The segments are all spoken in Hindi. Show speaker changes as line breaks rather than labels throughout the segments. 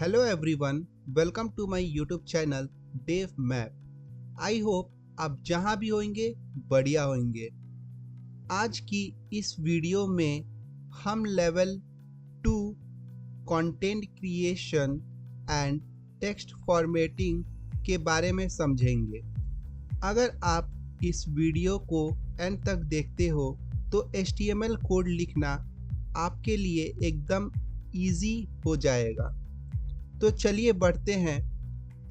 Hello everyone, welcome to my YouTube channel Dev Map. I hope आप जहां भी होंगे बढ़िया होंगे। आज की इस वीडियो में हम level 2 content creation and text formatting के बारे में समझेंगे। अगर आप इस वीडियो को एंड तक देखते हो तो HTML कोड लिखना आपके लिए एकदम इजी हो जाएगा। तो चलिए बढ़ते हैं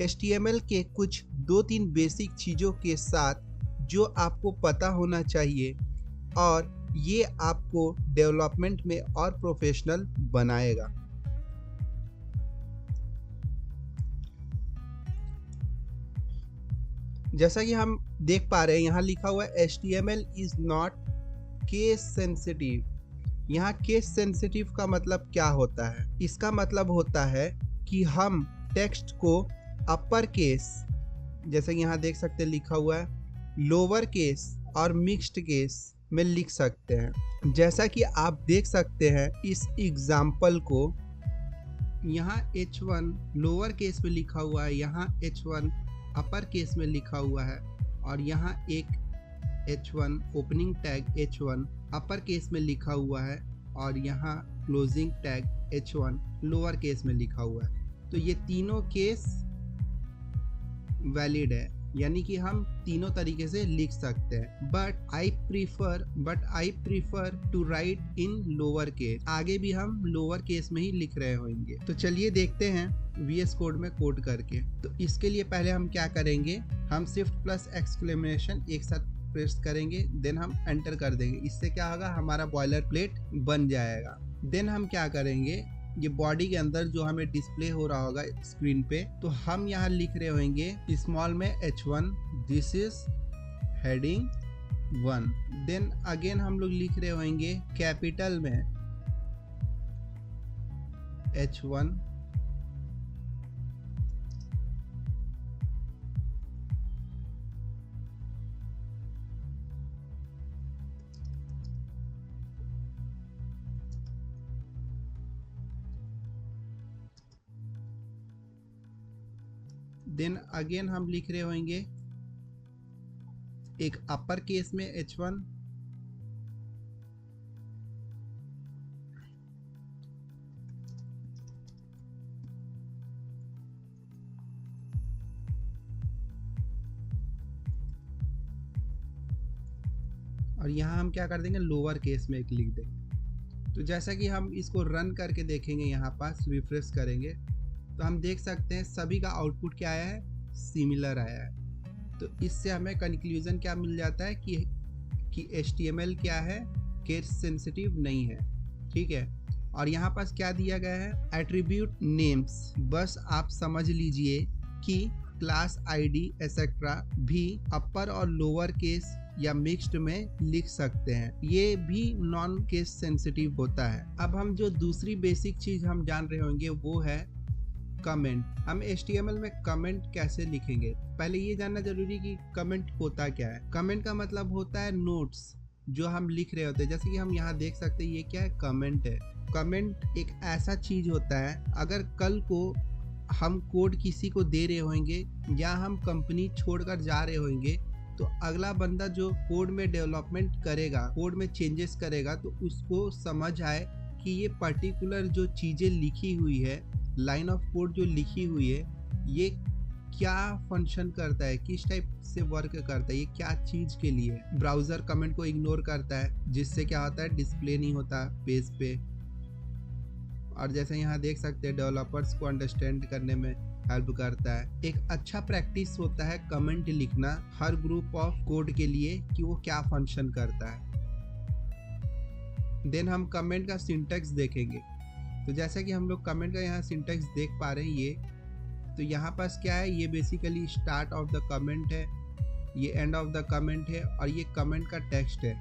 HTML के कुछ 2-3 बेसिक चीज़ों के साथ जो आपको पता होना चाहिए और ये आपको डेवलपमेंट में और प्रोफेशनल बनाएगा। जैसा कि हम देख पा रहे हैं यहाँ लिखा हुआ है HTML is not case sensitive. यहाँ केस सेंसिटिव का मतलब क्या होता है? इसका मतलब होता है कि हम टेक्स्ट को अपर केस, जैसे कि यहाँ देख सकते हैं लिखा हुआ है, लोअर केस और मिक्स्ड केस में लिख सकते हैं। जैसा कि आप देख सकते हैं इस एग्जाम्पल को, यहाँ H1 लोअर केस में लिखा हुआ है, यहाँ H1 अपर केस में लिखा हुआ है और यहाँ एक H1 opening tag H1 upper case में लिखा हुआ है और यहाँ closing tag H1 lower case में लिखा हुआ है। तो ये तीनों केस वैलिड है, यानी कि हम तीनों तरीके से लिख सकते हैं। But I prefer to write in lower case. आगे भी हम लोअर केस में ही लिख रहे होंगे। तो चलिए देखते हैं VS कोड में कोड करके। तो इसके लिए पहले हम क्या करेंगे, हम शिफ्ट प्लस एक्सक्लेमेशन एक साथ प्रेस करेंगे, देन हम एंटर कर देंगे। इससे क्या होगा, हमारा बॉयलर प्लेट बन जाएगा। देन हम क्या करेंगे, ये बॉडी के अंदर जो हमें डिस्प्ले हो रहा होगा स्क्रीन पे, तो हम यहाँ लिख रहे होंगे स्मॉल में H1 this is heading 1। Then again हम लोग लिख रहे होंगे कैपिटल में H1 देन अगेन हम लिख रहे होंगे एक अपर केस में H1 और यहाँ हम क्या कर देंगे, लोअर केस में एक लिख देंगे। तो जैसा कि हम इसको रन करके देखेंगे, यहाँ पास रिफ्रेश करेंगे तो हम देख सकते हैं सभी का आउटपुट क्या आया है, सिमिलर आया है। तो इससे हमें कंक्लूजन क्या मिल जाता है कि HTML क्या है, केस सेंसिटिव नहीं है। ठीक है। और यहाँ पास क्या दिया गया है, एट्रीब्यूट नेम्स। बस आप समझ लीजिए कि क्लास ID एक्सेट्रा भी अपर और लोअर केस या मिक्स्ड में लिख सकते हैं, ये भी नॉन केस सेंसिटिव होता है। अब हम जो दूसरी बेसिक चीज हम जान रहे होंगे वो है कमेंट। हम HTML में कमेंट कैसे लिखेंगे, पहले ये जानना जरूरी कि कमेंट होता क्या है। कमेंट का मतलब होता है नोट्स जो हम लिख रहे होते हैं। जैसे कि हम यहाँ देख सकते हैं ये क्या है, कमेंट है। कमेंट एक ऐसा चीज होता है, अगर कल को हम कोड किसी को दे रहे होंगे या हम कंपनी छोड़कर जा रहे होंगे, तो अगला बंदा जो कोड में डेवलपमेंट करेगा, कोड में चेंजेस करेगा, तो उसको समझ आए कि ये पर्टिकुलर जो चीजें लिखी हुई है, लाइन ऑफ कोड जो लिखी हुई है, ये क्या फंक्शन करता है, किस टाइप से वर्क करता है, ये क्या चीज के लिए। ब्राउजर कमेंट को इग्नोर करता है, जिससे क्या होता है, डिस्प्ले नहीं होता पेज पे। और जैसे यहाँ देख सकते हैं डेवलपर्स को अंडरस्टैंड करने में हेल्प करता है। एक अच्छा प्रैक्टिस होता है कमेंट लिखना हर ग्रुप ऑफ कोड के लिए कि वो क्या फंक्शन करता है। देन हम कमेंट का सिंटैक्स देखेंगे। तो जैसा कि हम लोग कमेंट का यहाँ सिंटैक्स देख पा रहे हैं, ये तो यहाँ पास क्या है, ये basically start of the comment है, ये एंड ऑफ द कमेंट है और ये कमेंट का टेक्स्ट है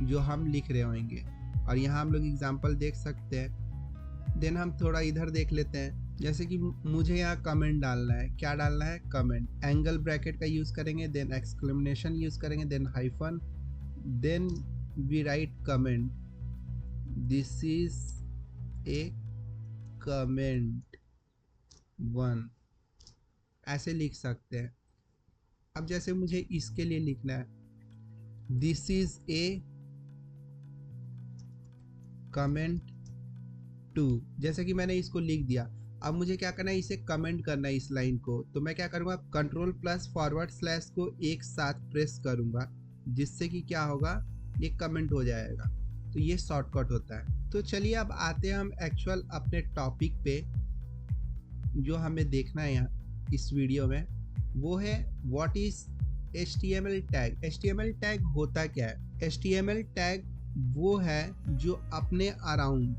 जो हम लिख रहे होंगे। और यहाँ हम लोग एग्जांपल देख सकते हैं। देन हम थोड़ा इधर देख लेते हैं, जैसे कि मुझे यहाँ कमेंट डालना है, क्या डालना है, कमेंट। एंगल ब्रैकेट का यूज करेंगे, देन एक्सक्लेमेशन यूज करेंगे, then hyphen, then we write comment, this is a comment. 1 ऐसे लिख सकते हैं। अब जैसे मुझे इसके लिए लिखना है, this is a comment two, जैसे कि मैंने इसको लिख दिया। अब मुझे क्या करना है, इसे कमेंट करना है इस लाइन को। तो मैं क्या करूँगा, कंट्रोल प्लस फॉरवर्ड स्लैश को एक साथ प्रेस करूँगा, जिससे कि क्या होगा, ये कमेंट हो जाएगा। तो ये शॉर्टकट होता है। तो चलिए अब आते हैं हम एक्चुअल अपने टॉपिक पे, जो हमें देखना है यहाँ इस वीडियो में, वो है what is HTML tag. HTML tag होता क्या है? HTML टैग वो है जो अपने अराउंड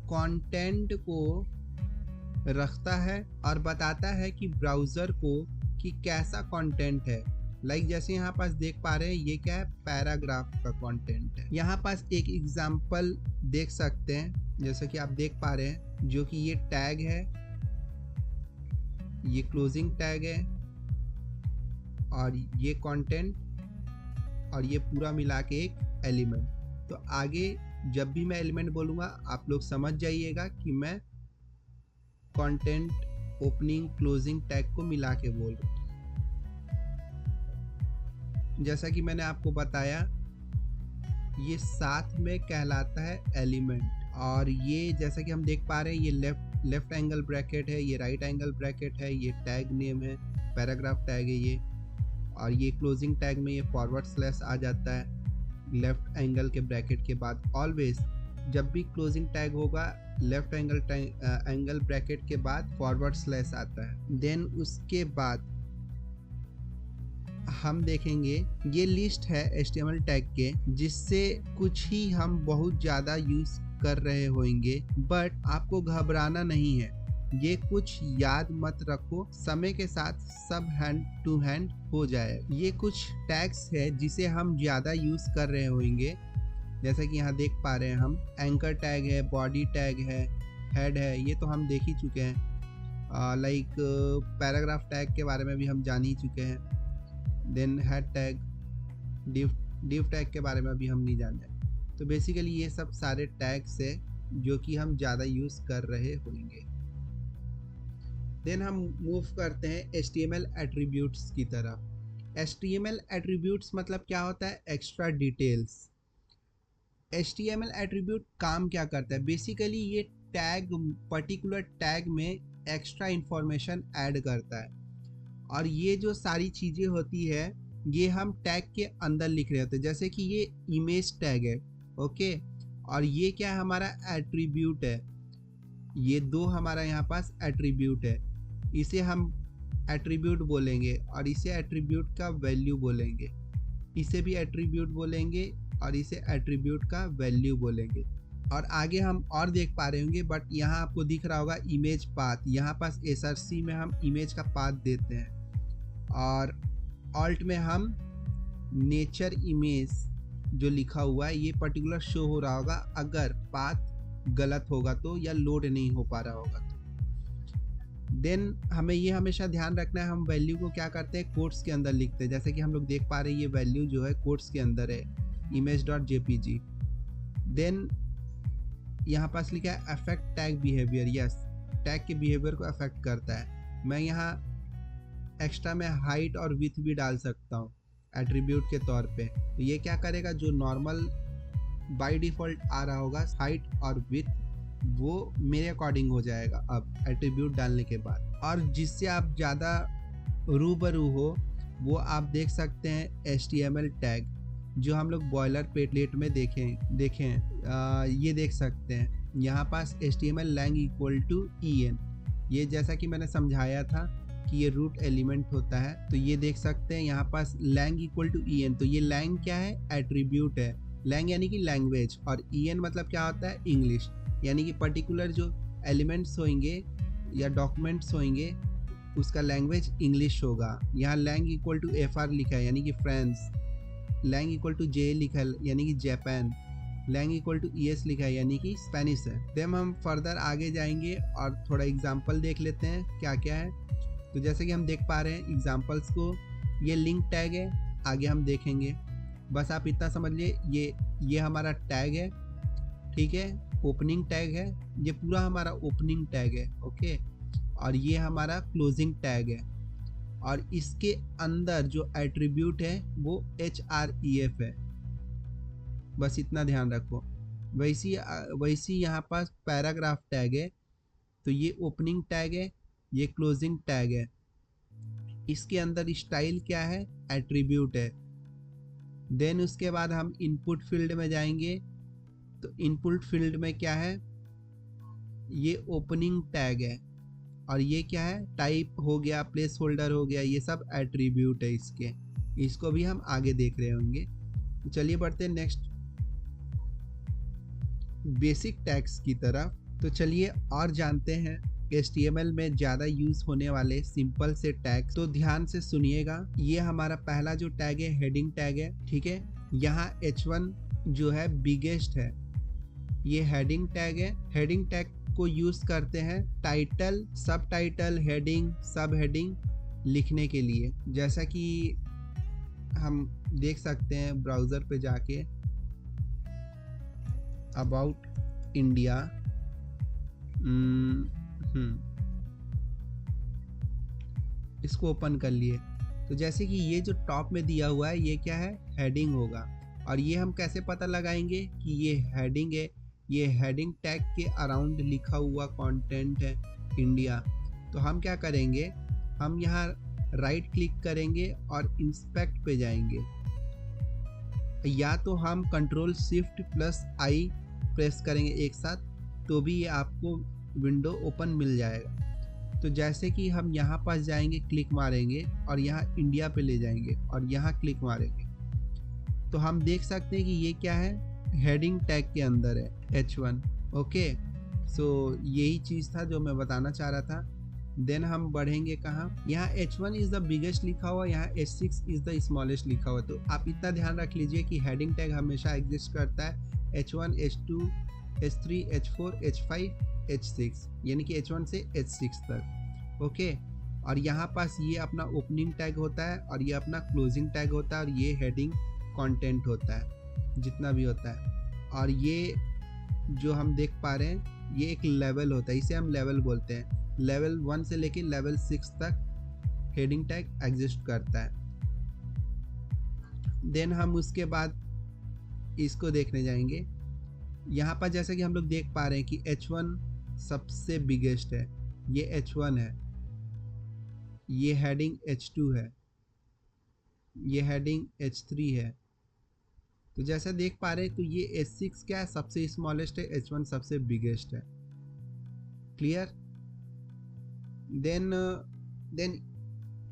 कंटेंट को रखता है और बताता है कि ब्राउज़र को कि कैसा कंटेंट है। जैसे यहाँ पास देख पा रहे हैं, ये क्या है, पैराग्राफ का कंटेंट है। यहाँ पास एक एग्जांपल देख सकते हैं, जैसे कि आप देख पा रहे हैं, जो कि ये टैग है, ये क्लोजिंग टैग है, और ये कंटेंट, और ये पूरा मिला के एक एलिमेंट। तो आगे जब भी मैं एलिमेंट बोलूँगा, आप लोग समझ जाइएगा कि मैं कंटेंट ओपनिंग क्लोजिंग टैग को मिला के बोल रहा हूँ। जैसा कि मैंने आपको बताया, ये साथ में कहलाता है एलिमेंट। और ये जैसा कि हम देख पा रहे हैं, ये लेफ्ट एंगल ब्रैकेट है, ये राइट एंगल ब्रैकेट है, ये टैग नेम है, पैराग्राफ टैग है ये। और ये क्लोजिंग टैग में ये फॉरवर्ड स्लैश आ जाता है लेफ्ट एंगल के ब्रैकेट के बाद। ऑलवेज जब भी क्लोजिंग टैग होगा, लेफ्ट एंगल ब्रैकेट के बाद फॉरवर्ड स्लैश आता है। देन उसके बाद हम देखेंगे, ये लिस्ट है HTML टैग के, जिससे कुछ ही हम बहुत ज़्यादा यूज़ कर रहे होंगे, बट आपको घबराना नहीं है। ये कुछ याद मत रखो, समय के साथ सब हैंड टू हैंड हो जाए। ये कुछ टैग्स है जिसे हम ज़्यादा यूज़ कर रहे होंगे, जैसा कि यहाँ देख पा रहे हैं हम, एंकर टैग है, बॉडी टैग है, हेड है, ये तो हम देख ही चुके हैं। पैराग्राफ टैग के बारे में भी हम जान ही चुके हैं। Then head tag, div tag के बारे में भी हम नहीं जान रहे। तो बेसिकली ये सब सारे टैग्स है जो कि हम ज़्यादा यूज़ कर रहे होंगे। देन हम मूव करते हैं HTML एट्रीब्यूट्स की तरफ। HTML एट्रीब्यूट्स मतलब क्या होता है, एक्स्ट्रा डिटेल्स। HTML एट्रीब्यूट काम क्या करता है, बेसिकली ये टैग, पर्टिकुलर टैग में एक्स्ट्रा इंफॉर्मेशन ऐड करता है। और ये जो सारी चीज़ें होती है, ये हम टैग के अंदर लिख रहे होते हैं। जैसे कि ये इमेज टैग है, ओके, और ये क्या है, हमारा एट्रीब्यूट है। ये दो हमारा यहाँ पास एट्रीब्यूट है, इसे हम एट्रीब्यूट बोलेंगे और इसे एट्रीब्यूट का वैल्यू बोलेंगे। इसे भी एट्रीब्यूट बोलेंगे और इसे एट्रीब्यूट का वैल्यू बोलेंगे। और आगे हम और देख पा रहे होंगे, बट यहाँ आपको दिख रहा होगा इमेज पाथ। यहाँ पास src में हम इमेज का पाथ देते हैं, और ऑल्ट में हम नेचर इमेज जो लिखा हुआ है, ये पर्टिकुलर शो हो रहा होगा अगर पाथ गलत होगा तो, या लोड नहीं हो पा रहा होगा तो। देन हमें ये हमेशा ध्यान रखना है, हम वैल्यू को क्या करते हैं, कोट्स के अंदर लिखते हैं। जैसे कि हम लोग देख पा रहे हैं, ये वैल्यू जो है कोट्स के अंदर है, image.jpg। देन यहाँ पास लिखा है affect tag behaviour. Yes, tag के बिहेवियर को अफेक्ट करता है। मैं यहाँ एक्स्ट्रा में हाइट और विथ भी डाल सकता हूँ एट्रीब्यूट के तौर पे। तो ये क्या करेगा, जो नॉर्मल बाय डिफ़ॉल्ट आ रहा होगा हाइट और विथ, वो मेरे अकॉर्डिंग हो जाएगा अब एट्रीब्यूट डालने के बाद। और जिससे आप ज़्यादा रूबरू हो, वो आप देख सकते हैं HTML टैग, जो हम लोग बॉयलर प्लेट में देखें ये देख सकते हैं। यहाँ पास HTML lang equal to en, ये जैसा कि मैंने समझाया था कि ये रूट एलिमेंट होता है। तो ये देख सकते हैं यहाँ पास lang इक्वल टू en। तो ये lang क्या है, एट्रीब्यूट है। lang यानी कि लैंग्वेज, और en मतलब क्या होता है, इंग्लिश। यानी कि पर्टिकुलर जो एलिमेंट्स होंगे या डॉक्यूमेंट्स होंगे, उसका लैंग्वेज इंग्लिश होगा। यहाँ lang इक्वल टू fr लिखा है, यानी कि France. lang equal to j लिखा है, यानी कि Japan. lang equal to es लिखा है, यानी कि स्पेनिश है। देन हम फर्दर आगे जाएंगे और थोड़ा एग्जांपल देख लेते हैं क्या क्या है। तो जैसे कि हम देख पा रहे हैं एग्जांपल्स को, ये लिंक टैग है, आगे हम देखेंगे। बस आप इतना समझ लिए, ये हमारा टैग है, ठीक है, ओपनिंग टैग है, ये पूरा हमारा ओपनिंग टैग है, ओके। और ये हमारा क्लोजिंग टैग है, और इसके अंदर जो एट्रीब्यूट है वो href है, बस इतना ध्यान रखो। वैसी यहाँ पास पैराग्राफ टैग है, तो ये ओपनिंग टैग है, ये क्लोजिंग टैग है। इसके अंदर स्टाइल क्या है, एट्रीब्यूट है। देन उसके बाद हम इनपुट फील्ड में जाएंगे, तो इनपुट फील्ड में क्या है, ये ओपनिंग टैग है, और ये क्या है, टाइप हो गया, प्लेस होल्डर हो गया, ये सब एट्रीब्यूट है इसके। इसको भी हम आगे देख रहे होंगे। तो चलिए बढ़ते हैं नेक्स्ट बेसिक टैग्स की तरफ। तो चलिए और जानते हैं HTML में ज़्यादा यूज़ होने वाले सिंपल से टैग। तो ध्यान से सुनिएगा। ये हमारा पहला जो टैग है हेडिंग टैग है, ठीक है। यहाँ H1 जो है बिगेस्ट है, ये हेडिंग टैग है। हेडिंग टैग को यूज़ करते हैं टाइटल, सब टाइटल, हेडिंग, सब हेडिंग लिखने के लिए। जैसा कि हम देख सकते हैं ब्राउज़र पे जाके अबाउट इंडिया, इसको ओपन कर लिए। तो जैसे कि ये जो टॉप में दिया हुआ है ये क्या है, हेडिंग होगा। और ये हम कैसे पता लगाएंगे कि ये हेडिंग है, ये हेडिंग टैग के अराउंड लिखा हुआ कंटेंट है इंडिया। तो हम क्या करेंगे, हम यहाँ राइट क्लिक करेंगे और इंस्पेक्ट पे जाएंगे, या तो हम Ctrl+Shift+I प्रेस करेंगे एक साथ, तो भी ये आपको विंडो ओपन मिल जाएगा। तो जैसे कि हम यहाँ पास जाएंगे, क्लिक मारेंगे और यहाँ इंडिया पे ले जाएंगे और यहाँ क्लिक मारेंगे, तो हम देख सकते हैं कि ये क्या है, हेडिंग टैग के अंदर है H1। ओके, सो यही चीज़ था जो मैं बताना चाह रहा था। देन हम बढ़ेंगे कहाँ, यहाँ H1 इज़ द बिगेस्ट लिखा हुआ, यहाँ H6 इज़ द स्मॉलेस्ट लिखा हुआ। तो आप इतना ध्यान रख लीजिए कि हेडिंग टैग हमेशा एग्जिस्ट करता है H1, H2, H3, H4, H5, H6, यानी कि H1 से H6 तक। ओके, और यहाँ पास ये अपना ओपनिंग टैग होता है और ये अपना क्लोजिंग टैग होता है और ये हेडिंग कंटेंट होता है, जितना भी होता है। और ये जो हम देख पा रहे हैं ये एक लेवल होता है, इसे हम लेवल बोलते हैं। लेवल 1 से लेकर लेवल 6 तक हेडिंग टैग एग्जिस्ट करता है। देन हम उसके बाद इसको देखने जाएंगे। यहाँ पर जैसा कि हम लोग देख पा रहे हैं कि H1 सबसे बिगेस्ट है, ये H1 है, ये हेडिंग H2 है, ये हेडिंग H3 है। तो जैसा देख पा रहे हैं, तो ये H6 क्या है, सबसे स्मॉलेस्ट है, H1 सबसे बिगेस्ट है। क्लियर। देन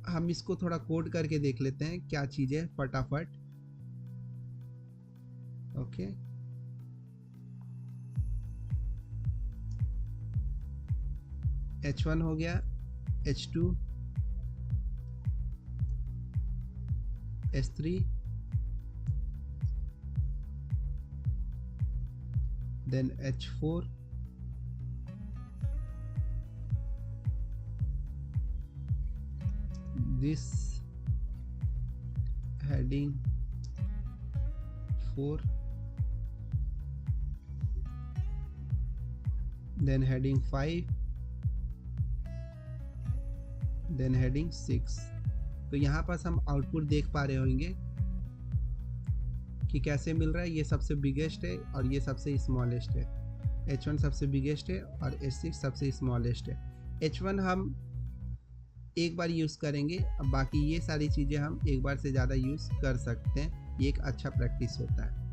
हम इसको थोड़ा कोड करके देख लेते हैं क्या चीज़ है फटाफट। ओके, H1 हो गया, H2, H3, then H4, this heading 4, then heading 5, then heading 6। तो यहाँ पास हम आउटपुट देख पा रहे होंगे कि कैसे मिल रहा है। ये सबसे बिगेस्ट है और ये सबसे स्मॉलेस्ट है। H1 सबसे बिगेस्ट है और H6 सबसे स्मॉलेस्ट है। H1 हम एक बार यूज़ करेंगे, अब बाकी ये सारी चीज़ें हम एक बार से ज़्यादा यूज़ कर सकते हैं, ये एक अच्छा प्रैक्टिस होता है।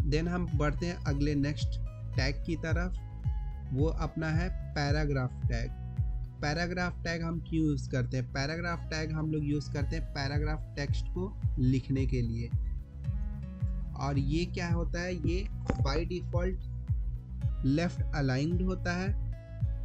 देन हम बढ़ते हैं अगले नेक्स्ट टैग की तरफ, वो अपना है पैराग्राफ टैग। पैराग्राफ टैग हम क्यों यूज़ करते हैं, पैराग्राफ टैग हम लोग यूज़ करते हैं पैराग्राफ टेक्स्ट को लिखने के लिए। और ये क्या होता है, ये बाय डिफ़ॉल्ट लेफ़्ट अलाइंड होता है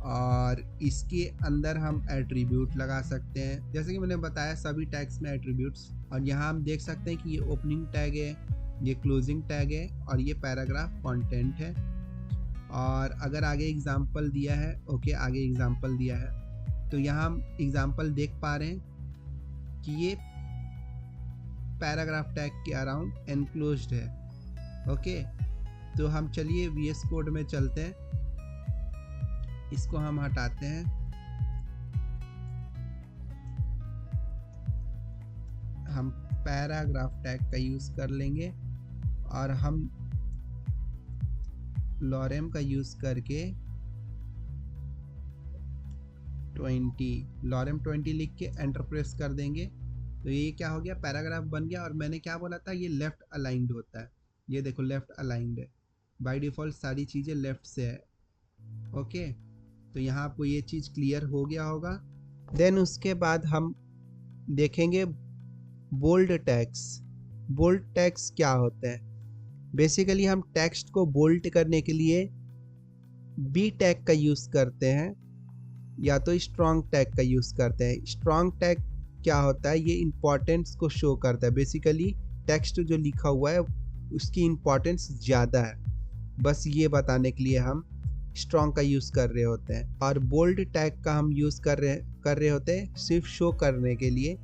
और इसके अंदर हम एट्रीब्यूट लगा सकते हैं। जैसे कि मैंने बताया सभी टैग्स में एट्रीब्यूट्स, और यहाँ हम देख सकते हैं कि ये ओपनिंग टैग है, ये क्लोजिंग टैग है और ये पैराग्राफ कंटेंट है। और अगर आगे एग्जांपल दिया है, ओके आगे एग्जांपल दिया है, तो यहाँ हम एग्जांपल देख पा रहे हैं कि ये पैराग्राफ टैग के अराउंड एनक्लोज्ड है। ओके, तो हम चलिए VS कोड में चलते हैं इसको हम हटाते हैं। हम पैराग्राफ टैग का यूज कर लेंगे और हम लॉरेम का यूज करके 20 लॉरेम 20 लिख के एंटर प्रेस कर देंगे। तो ये क्या हो गया, पैराग्राफ बन गया। और मैंने क्या बोला था, ये लेफ्ट अलाइंड होता है। ये देखो लेफ्ट अलाइंड है, बाय डिफ़ॉल्ट सारी चीज़ें लेफ्ट से है। ओके, तो यहाँ आपको ये चीज़ क्लियर हो गया होगा। देन उसके बाद हम देखेंगे बोल्ड टैग्स। बोल्ड टैग्स क्या होते हैं? बेसिकली हम टेक्स्ट को बोल्ड करने के लिए बी टैग का यूज़ करते हैं या तो स्ट्रॉन्ग टैग का यूज़ करते हैं। स्ट्रॉन्ग टैग क्या होता है, ये इम्पोर्टेंस को शो करता है। बेसिकली टेक्स्ट जो लिखा हुआ है उसकी इम्पोर्टेंस ज़्यादा है, बस ये बताने के लिए हम स्ट्रॉन्ग का यूज़ कर रहे होते हैं। और बोल्ड टैग का हम यूज़ कर रहे होते हैं सिर्फ शो करने के लिए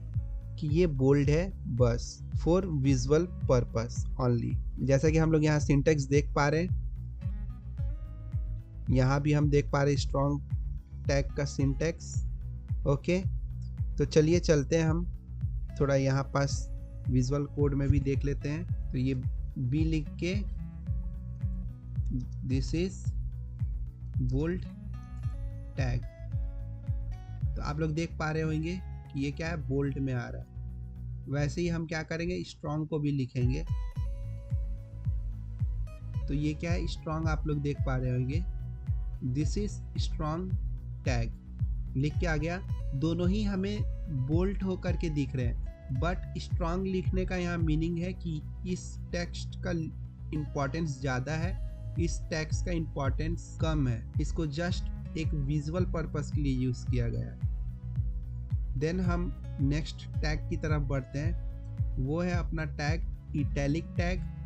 कि ये बोल्ड है, बस फॉर विजुअल पर्पस ओनली। जैसा कि हम लोग यहाँ सिंटेक्स देख पा रहे हैं, यहाँ भी हम देख पा रहे हैं स्ट्रॉन्ग टैग का सिंटेक्स। ओके, तो चलिए चलते हैं, हम थोड़ा यहाँ पास विजुअल कोड में भी देख लेते हैं। तो ये बी लिख के दिस इज बोल्ड टैग, तो आप लोग देख पा रहे होंगे कि ये क्या है, बोल्ड में आ रहा है। वैसे ही हम क्या करेंगे, स्ट्रॉन्ग को भी लिखेंगे। तो ये क्या है, स्ट्रॉन्ग आप लोग देख पा रहे होंगे, दिस इज स्ट्रॉन्ग टैग लिख के आ गया। दोनों ही हमें बोल्ड होकर के दिख रहे हैं, बट स्ट्रॉन्ग लिखने का यहाँ मीनिंग है कि इस टेक्स्ट का इम्पोर्टेंस ज़्यादा है, इस टेक्स्ट का इम्पोर्टेंस कम है। इसको जस्ट एक विजुअल पर्पस के लिए यूज़ किया गया है। देन हम नेक्स्ट टैग की तरफ बढ़ते हैं, वो है अपना टैग इटैलिक टैग।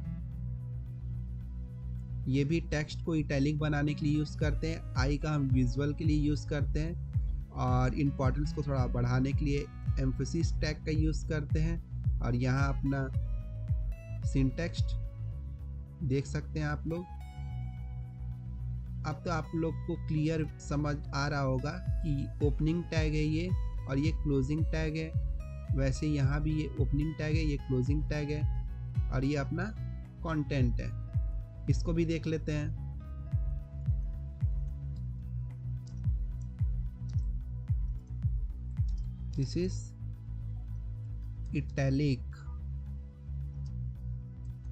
ये भी टेक्स्ट को इटैलिक बनाने के लिए यूज़ करते हैं। आई का हम विजुअल के लिए यूज़ करते हैं और इम्पोर्टेंस को थोड़ा बढ़ाने के लिए एम्फेसिस टैग का यूज़ करते हैं। और यहाँ अपना सिंटेक्स देख सकते हैं आप लोग। अब तो आप लोग को क्लियर समझ आ रहा होगा कि ओपनिंग टैग है ये और ये क्लोजिंग टैग है। वैसे यहाँ भी ये ओपनिंग टैग है, ये क्लोजिंग टैग है और ये अपना कंटेंट है। इसको भी देख लेते हैं। This is italic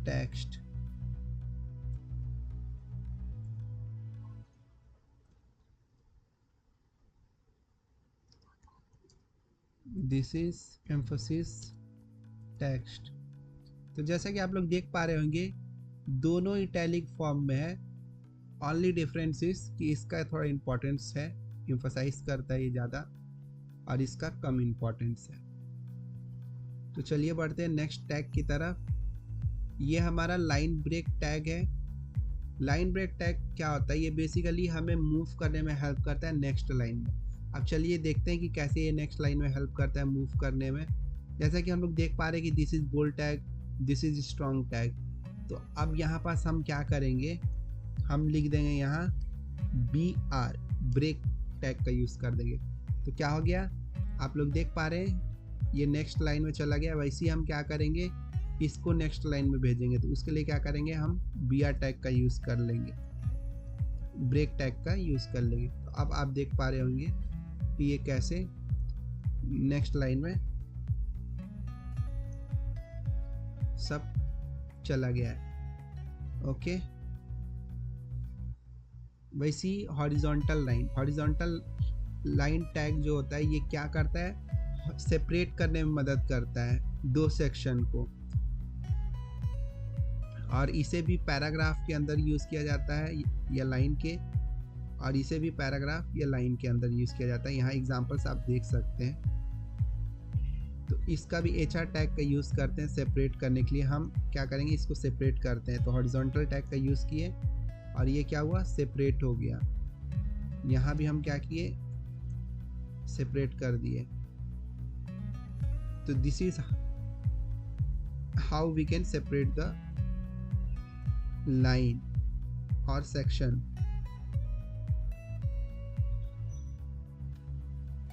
text. This is emphasis text. तो जैसा कि आप लोग देख पा रहे होंगे, दोनों इटैलिक फॉर्म में है। ओनली डिफरेंस इज कि इसका थोड़ा इम्पोर्टेंस है, एम्फसाइज करता है ये ज़्यादा, और इसका कम इम्पोर्टेंस है। तो चलिए बढ़ते हैं नेक्स्ट टैग की तरफ। ये हमारा लाइन ब्रेक टैग है। लाइन ब्रेक टैग क्या होता है, ये बेसिकली हमें मूव करने में हेल्प करता है नेक्स्ट लाइन में। अब चलिए देखते हैं कि कैसे ये नेक्स्ट लाइन में हेल्प करता है मूव करने में। जैसा कि हम लोग देख पा रहे हैं कि this is bold tag, this is strong tag. तो अब यहाँ पास हम क्या करेंगे, हम लिख देंगे यहाँ BR, ब्रेक टैग का यूज़ कर देंगे। तो क्या हो गया, आप लोग देख पा रहे हैं ये नेक्स्ट लाइन में चला गया। वैसे ही हम क्या करेंगे, इसको नेक्स्ट लाइन में भेजेंगे। तो उसके लिए क्या करेंगे, हम BR टैग का यूज़ कर लेंगे, ब्रेक टैग का यूज़ कर लेंगे। तो अब आप देख पा रहे होंगे कि ये कैसे नेक्स्ट लाइन में सब चला गया है। ओके, वैसी हॉरिजॉन्टल लाइन टैग जो होता है, ये क्या करता है, सेपरेट करने में मदद करता है दो सेक्शन को। और इसे भी पैराग्राफ के अंदर यूज़ किया जाता है या लाइन के, और इसे भी पैराग्राफ या लाइन के अंदर यूज़ किया जाता है। यहाँ एग्जांपल्स आप देख सकते हैं। तो इसका भी HR टैग का यूज़ करते हैं सेपरेट करने के लिए। हम क्या करेंगे, इसको सेपरेट करते हैं। तो हॉरिजॉन्टल टैग का यूज़ किए और ये क्या हुआ, सेपरेट हो गया। यहाँ भी हम क्या किए, सेपरेट कर दिए। तो this is how we can separate the line और सेक्शन।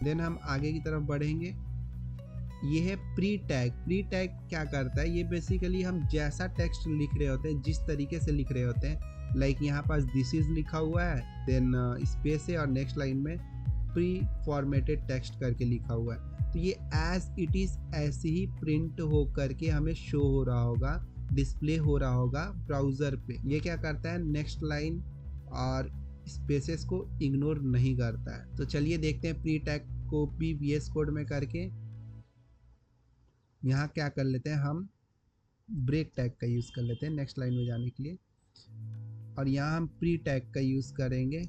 देन हम आगे की तरफ बढ़ेंगे। ये है प्री टैग। प्री टैग क्या करता है, ये बेसिकली हम जैसा टेक्स्ट लिख रहे होते हैं, जिस तरीके से लिख रहे होते हैं, लाइक यहाँ पास दिस इज लिखा हुआ है, देन स्पेस है और नेक्स्ट लाइन में प्री फॉर्मेटेड टेक्स्ट करके लिखा हुआ है, तो ये एज इट इज ऐसे ही प्रिंट हो करके हमें शो हो रहा होगा, डिस्प्ले हो रहा होगा ब्राउज़र पे। ये क्या करता है, नेक्स्ट लाइन और स्पेसेस को इग्नोर नहीं करता है। तो चलिए देखते हैं प्री टैग को भी VS कोड में करके। यहाँ क्या कर लेते हैं, हम ब्रेक टैग का यूज़ कर लेते हैं नेक्स्ट लाइन में जाने के लिए, और यहाँ हम प्री टैग का यूज़ करेंगे।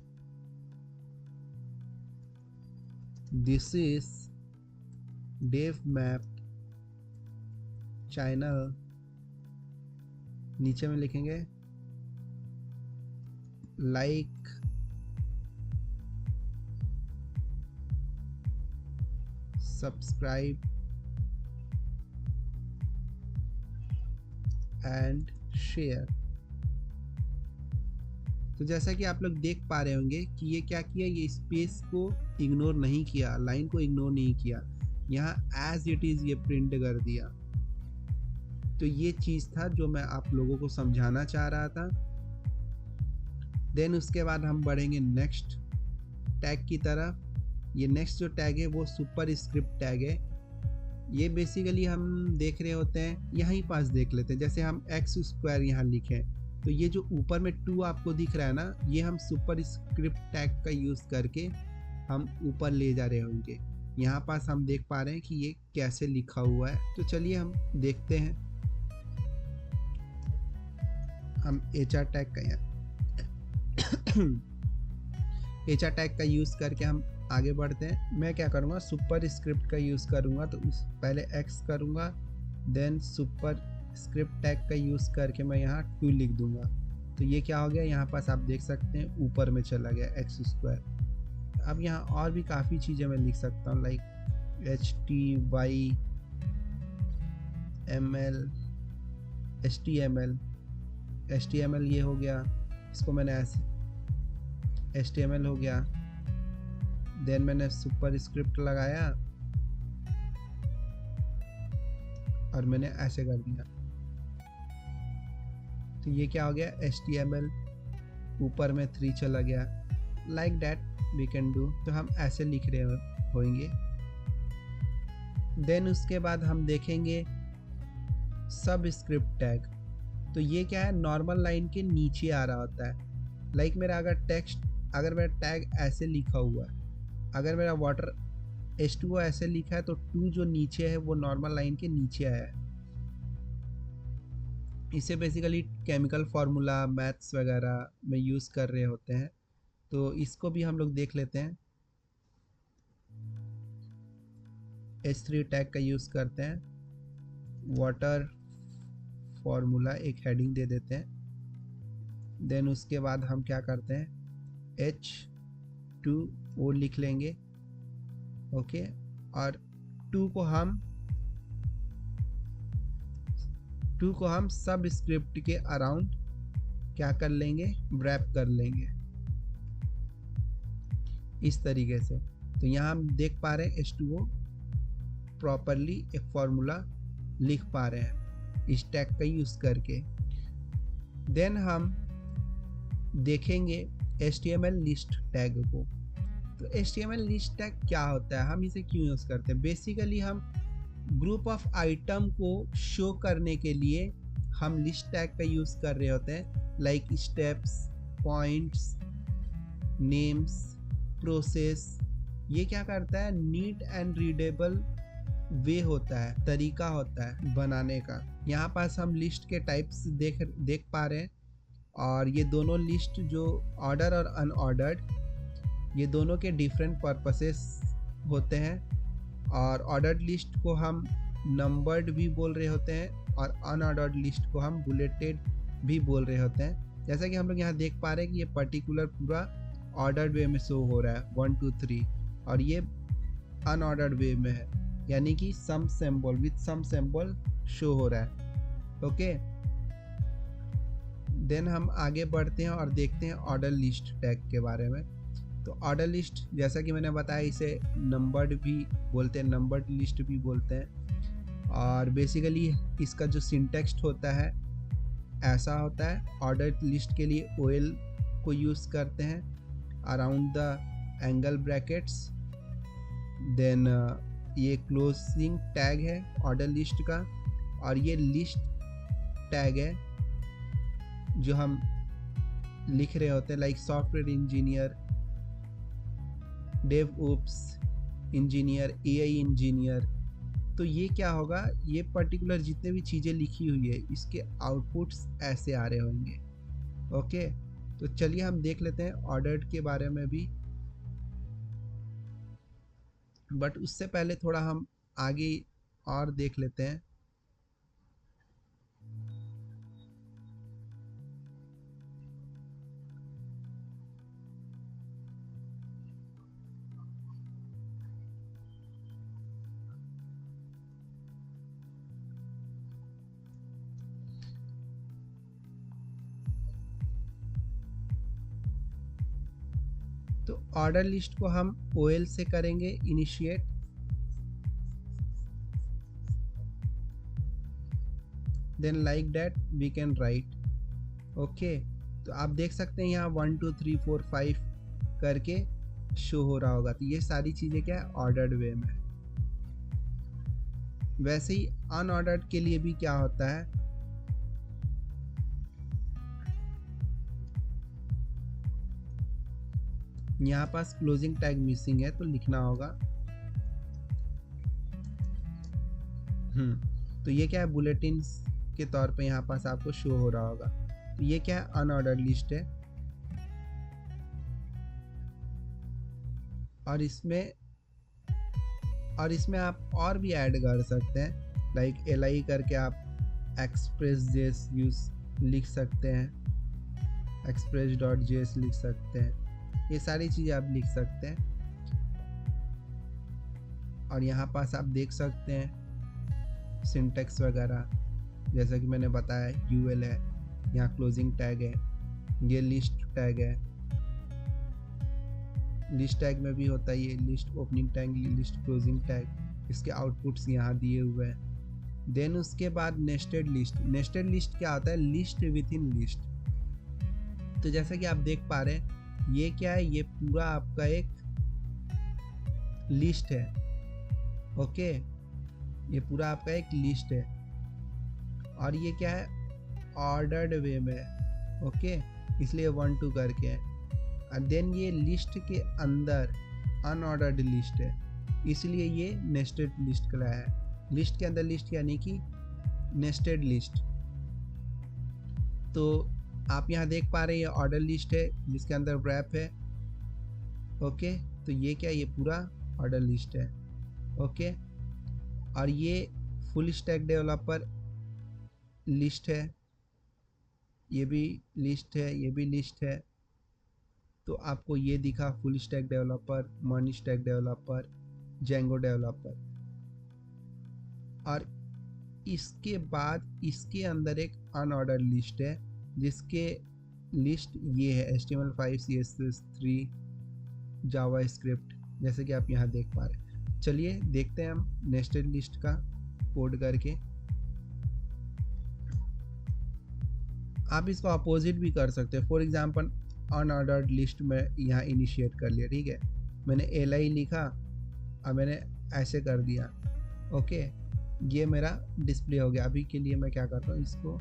This is Dev Map channel, नीचे में लिखेंगे लाइक सब्सक्राइब एंड शेयर। तो जैसा कि आप लोग देख पा रहे होंगे कि ये क्या किया, ये स्पेस को इग्नोर नहीं किया, लाइन को इग्नोर नहीं किया, यहाँ एज इट इज ये प्रिंट कर दिया। तो ये चीज़ था जो मैं आप लोगों को समझाना चाह रहा था। देन उसके बाद हम बढ़ेंगे नेक्स्ट टैग की तरफ। ये नेक्स्ट जो टैग है वो सुपर स्क्रिप्ट टैग है। ये बेसिकली हम देख रहे होते हैं, यहीं पास देख लेते हैं, जैसे हम x² यहाँ लिखें, तो ये जो ऊपर में 2 आपको दिख रहा है ना, ये हम सुपर स्क्रिप्ट टैग का यूज़ करके हम ऊपर ले जा रहे होंगे। यहाँ पास हम देख पा रहे हैं कि ये कैसे लिखा हुआ है। तो चलिए हम देखते हैं। हम HR टैग का HR टैग का यूज़ करके हम आगे बढ़ते हैं। मैं क्या करूँगा, सुपर स्क्रिप्ट का यूज़ करूँगा, तो पहले X करूँगा, देन सुपर स्क्रिप्ट टैग का यूज़ करके मैं यहाँ 2 लिख दूँगा। तो ये क्या हो गया, यहाँ पास आप देख सकते हैं ऊपर में चला गया x²। अब यहाँ और भी काफ़ी चीज़ें मैं लिख सकता हूँ, लाइक HTML ये हो गया, इसको मैंने ऐसे HTML हो गया, देन मैंने सुपर स्क्रिप्ट लगाया और मैंने ऐसे कर दिया। तो ये क्या हो गया, HTML ऊपर में 3 चला गया, like that we can do. तो हम ऐसे लिख रहे होंगे। देन उसके बाद हम देखेंगे सब स्क्रिप्ट टैग। तो ये क्या है, नॉर्मल लाइन के नीचे आ रहा होता है। लाइक मेरा अगर मेरा टैग ऐसे लिखा हुआ है, अगर मेरा वाटर H2O ऐसे लिखा है, तो 2 जो नीचे है वो नॉर्मल लाइन के नीचे आया है। इसे बेसिकली केमिकल फार्मूला, मैथ्स वगैरह में यूज़ कर रहे होते हैं। तो इसको भी हम लोग देख लेते हैं। H3 टैग का यूज़ करते हैं, वाटर फार्मूला एक हेडिंग दे देते हैं। देन उसके बाद हम क्या करते हैं, H2O लिख लेंगे, ओके। और 2 को हम सब स्क्रिप्ट के अराउंड क्या कर लेंगे, रैप कर लेंगे इस तरीके से। तो यहाँ हम देख पा रहे हैं H2O प्रॉपरली एक फॉर्मूला लिख पा रहे हैं इस टैग का यूज़ करके। देन हम देखेंगे HTML लिस्ट टैग को। तो HTML लिस्ट टैग क्या होता है, हम इसे क्यों यूज़ करते हैं। बेसिकली हम ग्रुप ऑफ आइटम को शो करने के लिए हम लिस्ट टैग का यूज़ कर रहे होते हैं, like steps, points, names, process. ये क्या करता है, नीट एंड रीडेबल वे होता है, तरीका होता है बनाने का। यहाँ पास हम लिस्ट के टाइप्स देख पा रहे हैं, और ये दोनों लिस्ट जो ऑर्डर और अनऑर्डर्ड, ये दोनों के डिफरेंट पर्पसेस होते हैं। और ऑर्डर्ड लिस्ट को हम नंबर्ड भी बोल रहे होते हैं, और अनऑर्डर्ड लिस्ट को हम बुलेटेड भी बोल रहे होते हैं। जैसा कि हम लोग यहाँ देख पा रहे हैं कि ये पर्टिकुलर पूरा ऑर्डर्ड वे में शो हो रहा है 1 2 3, और ये अनऑर्डर्ड वे में है, यानी कि some symbol with some symbol show हो रहा है, ओके। देन हम आगे बढ़ते हैं और देखते हैं ऑर्डर लिस्ट टैग के बारे में। तो ऑर्डर लिस्ट जैसा कि मैंने बताया इसे नंबर्ड भी बोलते हैं, नंबर्ड लिस्ट भी बोलते हैं। और बेसिकली इसका जो सिंटेक्स्ट होता है ऐसा होता है। ऑर्डर लिस्ट के लिए OL को यूज़ करते हैं, around the angle brackets. Then ये क्लोजिंग टैग है ऑर्डर लिस्ट का, और ये लिस्ट टैग है जो हम लिख रहे होते हैं, like software engineer, DevOps engineer, AI engineer. तो ये क्या होगा, ये पर्टिकुलर जितने भी चीज़ें लिखी हुई है इसके आउटपुट्स ऐसे आ रहे होंगे। ओके, तो चलिए हम देख लेते हैं ऑर्डर्ड के बारे में भी, बट उससे पहले थोड़ा हम आगे और देख लेते हैं। तो ऑर्डर लिस्ट को हम OL से करेंगे initiate. Then like that we can write. Okay, तो आप देख सकते हैं यहाँ 1 2 3 4 5 करके शो हो रहा होगा। तो ये सारी चीज़ें क्या है, ऑर्डर्ड वे में। वैसे ही अनऑर्डर्ड के लिए भी क्या होता है, यहाँ पास क्लोजिंग टैग मिसिंग है तो लिखना होगा। तो ये क्या है, बुलेटिन के तौर पे यहाँ पास आपको शो हो रहा होगा। तो ये क्या है, अनऑर्डर्ड लिस्ट है। और इसमें आप और भी ऐड कर सकते हैं, लाइक LI करके आप express.js यूज लिख सकते हैं, express.js लिख सकते हैं, ये सारी चीज़ें आप लिख सकते हैं। और यहाँ पास आप देख सकते हैं सिंटेक्स वगैरह, जैसा कि मैंने बताया UL है, यहाँ क्लोजिंग टैग है, ये लिस्ट टैग है। लिस्ट टैग में भी होता है ये list opening tag, list closing tag, इसके आउटपुट्स यहाँ दिए हुए हैं। देन उसके बाद नेस्टेड लिस्ट। नेस्टेड लिस्ट क्या होता है, लिस्ट विद इन लिस्ट। तो जैसा कि आप देख पा रहे हैं ये क्या है, ये पूरा आपका एक लिस्ट है। ओके, ये पूरा आपका एक लिस्ट है और ये क्या है, ऑर्डर्ड वे में। ओके, इसलिए 1 2 करके है। और देन ये लिस्ट के अंदर अनऑर्डर्ड लिस्ट है, इसलिए ये नेस्टेड लिस्ट कहलाया है। लिस्ट के अंदर लिस्ट यानी कि नेस्टेड लिस्ट। तो आप यहाँ देख पा रहे हैं ये ऑर्डर लिस्ट है जिसके अंदर wrap है। ओके, तो ये क्या, ये पूरा ऑर्डर लिस्ट है। ओके, और ये फुल स्टैक डेवलपर लिस्ट है, ये भी लिस्ट है, ये भी लिस्ट है। तो आपको ये दिखा full stack developer, money stack developer, Django developer. और इसके बाद इसके अंदर एक अनऑर्डर लिस्ट है जिसके लिस्ट ये है HTML5 CSS3 जावास्क्रिप्ट, जैसे कि आप यहाँ देख पा रहे हैं। चलिए देखते हैं हम नेस्टेड लिस्ट का कोड करके। आप इसको अपोजिट भी कर सकते हैं। फॉर एग्जांपल अनऑर्डर्ड लिस्ट में यहाँ इनिशिएट कर लिया, ठीक है, मैंने LI लिखा और मैंने ऐसे कर दिया। ओके, ये मेरा डिस्प्ले हो गया। अभी के लिए मैं क्या करता हूँ, इसको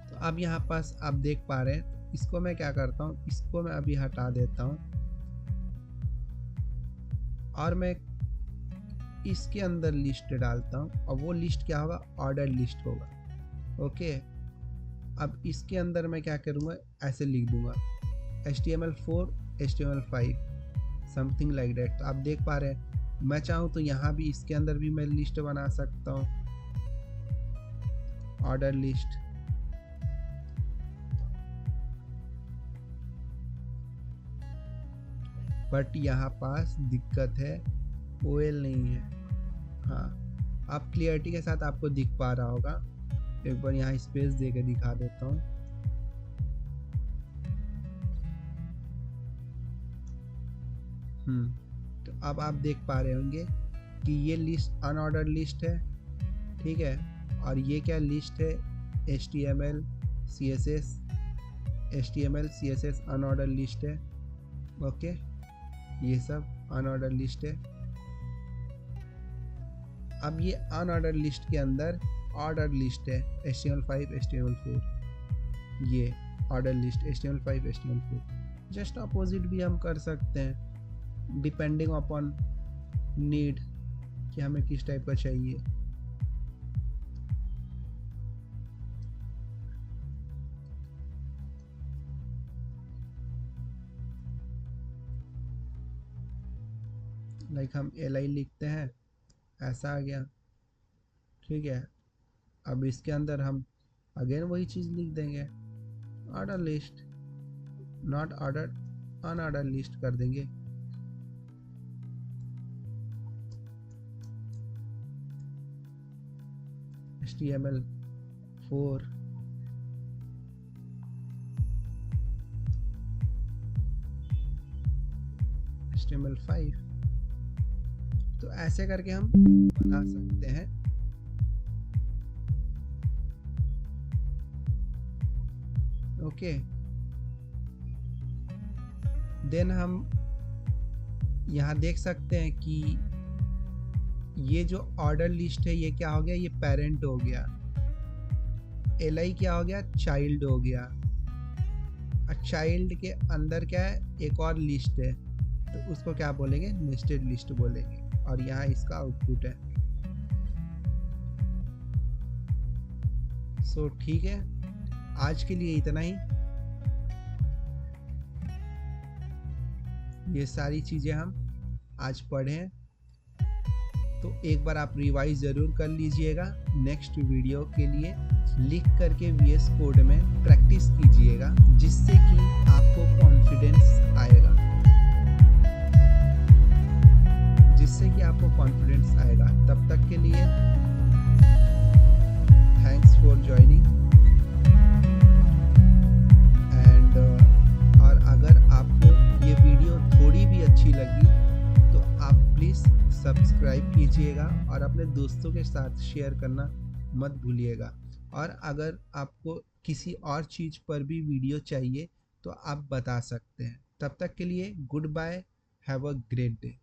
तो अब यहाँ पास आप देख पा रहे हैं। इसको मैं क्या करता हूँ, इसको मैं अभी हटा देता हूँ और मैं इसके अंदर लिस्ट डालता हूँ और वो लिस्ट क्या होगा, ऑर्डर लिस्ट होगा। ओके, अब इसके अंदर मैं क्या करूँगा, ऐसे लिख दूंगा HTML4 HTML5 something like that. आप देख पा रहे हैं, मैं चाहूँ तो यहाँ भी इसके अंदर भी मैं लिस्ट बना सकता हूँ, ऑर्डर लिस्ट। बट यहाँ पास दिक्कत है, ओएल नहीं है। हाँ, अब क्लियरिटी के साथ आपको दिख पा रहा होगा। एक बार यहाँ स्पेस दे के दिखा देता हूँ। तो अब आप देख पा रहे होंगे कि ये लिस्ट अनऑर्डर्ड लिस्ट है, ठीक है। और ये क्या लिस्ट है, HTML CSS अनऑर्डर्ड लिस्ट है। ओके, ये सब अनऑर्डर्ड लिस्ट है। अब ये अनऑर्डर्ड लिस्ट के अंदर ऑर्डर लिस्ट है, HTML5 HTML4। ये order list HTML5 HTML4। Just opposite भी हम कर सकते हैं डिपेंडिंग अपॉन नीड कि हमें किस टाइप का चाहिए। लाइक हम li लिखते हैं, ऐसा आ गया, ठीक है। अब इसके अंदर हम अगेन वही चीज़ लिख देंगे, order list, not order, unordered list कर देंगे। HTML4 HTML5। तो ऐसे करके हम बना सकते हैं। ओके, देन हम यहाँ देख सकते हैं कि ये जो ऑर्डर लिस्ट है ये क्या हो गया, ये पेरेंट हो गया। li क्या हो गया, चाइल्ड हो गया। और चाइल्ड के अंदर क्या है, एक और लिस्ट है, तो उसको क्या बोलेंगे, नेस्टेड लिस्ट बोलेंगे। और यहाँ इसका आउटपुट है। सो ठीक है, आज के लिए इतना ही। ये सारी चीज़ें हम आज पढ़ें, तो एक बार आप रिवाइज ज़रूर कर लीजिएगा। नेक्स्ट वीडियो के लिए लिख करके VS कोड में प्रैक्टिस कीजिएगा, जिससे कि आपको कॉन्फिडेंस आएगा, तब तक के लिए थैंक्स फॉर ज्वाइनिंग। एंड और अगर आपको ये वीडियो थोड़ी भी अच्छी लगी तो आप प्लीज़ सब्सक्राइब कीजिएगा और अपने दोस्तों के साथ शेयर करना मत भूलिएगा। और अगर आपको किसी और चीज़ पर भी वीडियो चाहिए तो आप बता सकते हैं। तब तक के लिए goodbye, have a great day.